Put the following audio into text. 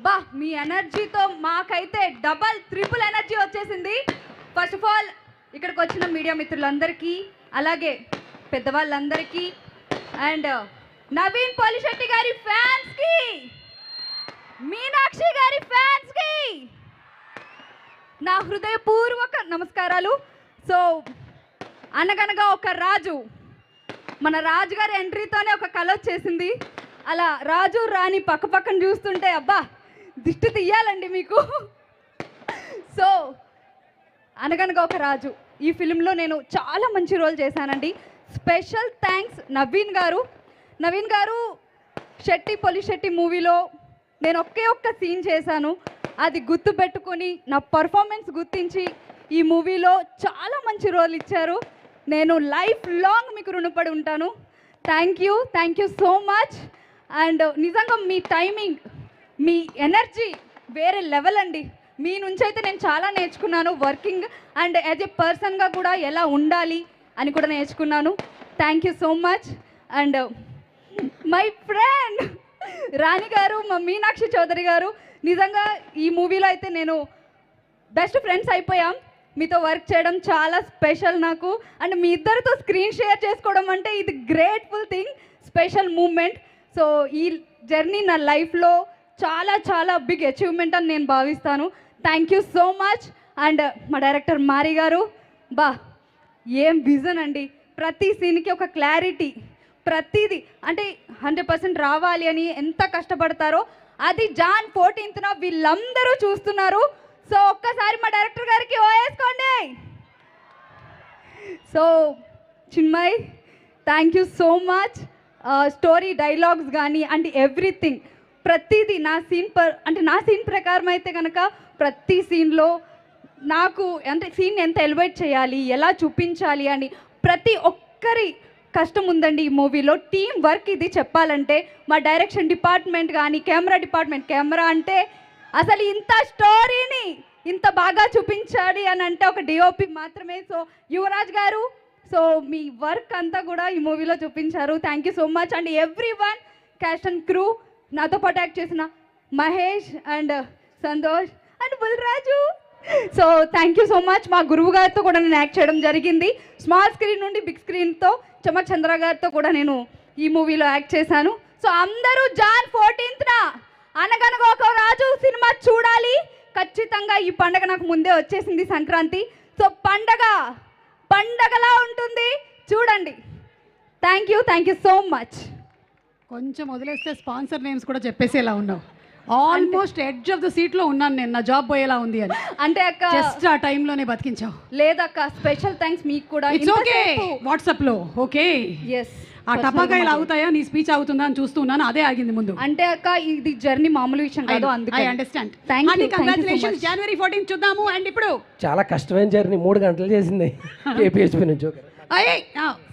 బా మీ ఎనర్జీతో మాకైతే డబల్ ట్రిపుల్ ఎనర్జీ వచ్చేసింది. ఫస్ట్ ఆఫ్ ఆల్ ఇక్కడికి వచ్చిన మీడియా మిత్రులందరికీ, అలాగే పెద్దవాళ్ళందరికీ, అండ్ నవీన్ పోలిశెట్టి గారి ఫ్యాన్స్కి, మీనాక్షి గారి ఫ్యాన్స్కి నా హృదయపూర్వక నమస్కారాలు. సో అనగనగా ఒక రాజు, మన రాజుగారి ఎంట్రీతోనే ఒక కళ వచ్చేసింది. అలా రాజు రాణి పక్క పక్కన చూస్తుంటే అబ్బా దిష్టి తీయాలండి మీకు. సో అనగనగా ఒక రాజు ఈ ఫిలింలో నేను చాలా మంచి రోల్ చేశానండి. స్పెషల్ థ్యాంక్స్ నవీన్ గారు. నవీన్ గారు శెట్టి పొలిశెట్టి మూవీలో నేను ఒక్క సీన్ చేశాను. అది గుర్తుపెట్టుకొని నా పర్ఫార్మెన్స్ గుర్తించి ఈ మూవీలో చాలా మంచి రోల్ ఇచ్చారు. నేను లైఫ్ లాంగ్ మీకు రుణపడి ఉంటాను. Thank you so much. And నిజంగా మీ టైమింగ్, మీ ఎనర్జీ వేరే లెవెల్ అండి. మీ నుంచి అయితే నేను చాలా నేర్చుకున్నాను. వర్కింగ్ అండ్ యాజ్ ఎ పర్సన్గా కూడా ఎలా ఉండాలి అని కూడా నేర్చుకున్నాను. Thank you so much. And my friend Rani garu, మా మీనాక్షి చౌదరి గారు, నిజంగా ఈ మూవీలో అయితే నేను బెస్ట్ ఫ్రెండ్స్ అయిపోయాం. మీతో వర్క్ చేయడం చాలా స్పెషల్ నాకు. అండ్ మీ ఇద్దరితో స్క్రీన్ షేర్ చేసుకోవడం అంటే ఇది grateful thing, special moment. So ఈ జర్నీ నా లైఫ్లో చాలా చాలా బిగ్ అచీవ్మెంట్ అని నేను భావిస్తాను. Thank you so much. And మా డైరెక్టర్ మారి గారు, బా ఏం విజన్ అండి. ప్రతి సీన్కి ఒక క్లారిటీ, ప్రతిదీ అంటే 100% రావాలి అని ఎంత కష్టపడతారో అది జాన్ 14th వీళ్ళందరూ చూస్తున్నారు. సో ఒక్కసారి మా డైరెక్టర్ గారికి వేసుకోండి. So Chinmay, thank you so much. Story, dialogues కానీ అండ్ ఎవ్రీథింగ్, ప్రతిదీ నా సీన్ ప్రకారం అయితే కనుక ప్రతి సీన్లో నాకు అంటే సీన్ ఎంత ఎలివేట్ చేయాలి, ఎలా చూపించాలి అని ప్రతి ఒక్కరి కష్టం ఉందండి ఈ మూవీలో. టీం వర్క్ ఇది చెప్పాలంటే. మా డైరెక్షన్ డిపార్ట్మెంట్ కానీ, కెమెరా డిపార్ట్మెంట్, కెమెరా అంటే అసలు ఇంత స్టోరీని ఇంత బాగా చూపించాలి అని అంటే ఒక డిఓపి మాత్రమే. సో యువరాజ్ గారు, సో మీ వర్క్ అంతా కూడా ఈ మూవీలో చూపించారు. Thank you so much. And everyone, caste and crew, నాతో పాటు యాక్ట్ చేసిన Mahesh and Santosh and Bulraju, so thank you so much. మా గురువు గారితో కూడా నేను యాక్ట్ చేయడం జరిగింది. స్మాల్ స్క్రీన్ నుండి బిగ్ స్క్రీన్తో చమక్ చంద్ర గారితో కూడా నేను ఈ మూవీలో యాక్ట్ చేశాను. సో అందరూ జాన్ 14th అనగనగా ఒక రాజు సినిమా చూడాలి ఖచ్చితంగా. ఈ పండగ నాకు ముందే వచ్చేసింది, సంక్రాంతి. సో పండగలా ఉంటుంది, చూడండి. Thank you so much. కొంచెం వదిలేస్తే స్పాన్సర్ నేమ్స్ కూడా చెప్పేసేలా ఉన్నావు. Almost edge of the seat లో ఉన్నాను నేను, నా జాబ్ పోయేలా ఉంది అని. అంటే అక్క జస్ట్ ఆ టైంలోనే బతికించావు. లేదక్క, స్పెషల్ థ్యాంక్స్ మీకు కూడా. ఇట్స్ ఓకే, వాట్సాప్ లో ఓకే. ఎస్, ఆ టపాకాయలు ఆగుతాయా, నీ స్పీచ్ ఆగుతుందా అని చూస్తున్నాను, అదే ఆగింది ముందు. అంటే అక్క ఇది జర్నీ మామూలు విషయం కాదు, అందుకే. I understand. కంగ్రాచులేషన్స్. జనవరి 14 చూద్దాము. అండ్ ఇప్పుడు చాలా కష్టమైన జర్నీ, 3 గంటలు చేసింది కేపీహెచ్పీ నుంచి.